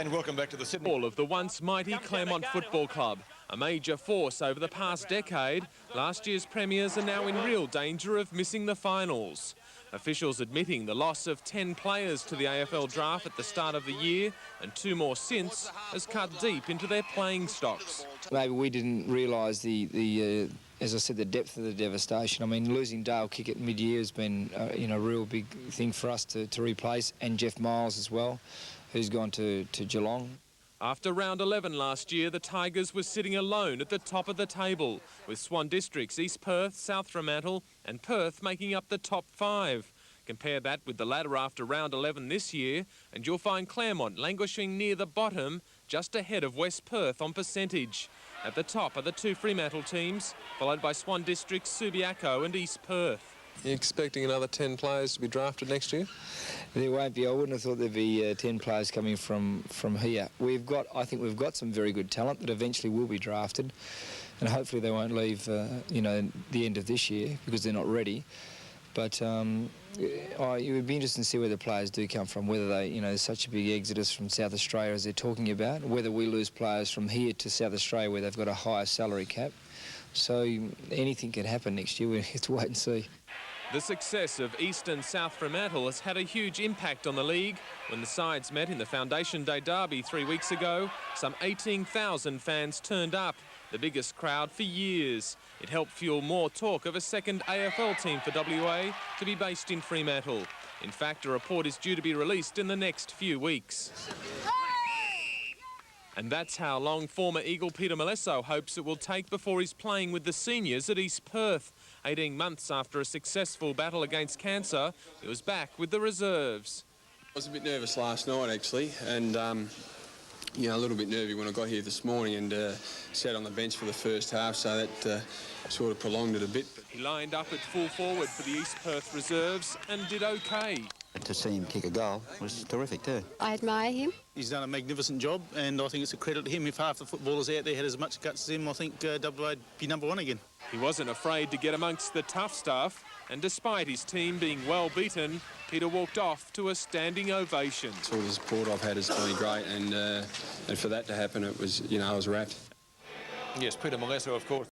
And welcome back to the Sydney. All of the once mighty Claremont Football Club, a major force over the past decade, last year's premiers are now in real danger of missing the finals. Officials admitting the loss of 10 players to the AFL draft at the start of the year and 2 more since has cut deep into their playing stocks. Maybe we didn't realise as I said, the depth of the devastation. I mean, losing Dale Kickett mid-year has been, a real big thing for us to replace, and Jeff Miles as well, who's gone to Geelong. After round 11 last year, the Tigers were sitting alone at the top of the table, with Swan Districts, East Perth, South Fremantle and Perth making up the top 5. Compare that with the ladder after round 11 this year, and you'll find Claremont languishing near the bottom, just ahead of West Perth on percentage. At the top are the 2 Fremantle teams, followed by Swan Districts, Subiaco and East Perth. Are you expecting another 10 players to be drafted next year? There won't be. I wouldn't have thought there'd be 10 players coming from here. I think we've got some very good talent that eventually will be drafted, and hopefully they won't leave, the end of this year because they're not ready. But it would be interesting to see where the players do come from, whether they, there's such a big exodus from South Australia as they're talking about, whether we lose players from here to South Australia where they've got a higher salary cap. So anything could happen next year. We have to wait and see. The success of East and South Fremantle has had a huge impact on the league. When the sides met in the Foundation Day derby 3 weeks ago, some 18,000 fans turned up, the biggest crowd for years. It helped fuel more talk of a second AFL team for WA to be based in Fremantle. In fact, a report is due to be released in the next few weeks. And that's how long former Eagle Peter Malesso hopes it will take before he's playing with the seniors at East Perth. 18 months after a successful battle against cancer, he was back with the reserves. I was a bit nervous last night, actually, and a little bit nervy when I got here this morning and sat on the bench for the first half, so that sort of prolonged it a bit. He lined up at full forward for the East Perth reserves and did okay. To see him kick a goal was terrific too. I admire him. He's done a magnificent job, and I think it's a credit to him. If half the footballers out there had as much guts as him, I think WA'd be #1 again. He wasn't afraid to get amongst the tough stuff, and despite his team being well beaten, Peter walked off to a standing ovation. All the support I've had has been great, and for that to happen, it was, I was wrapped. Yes, Peter Malesso, of course.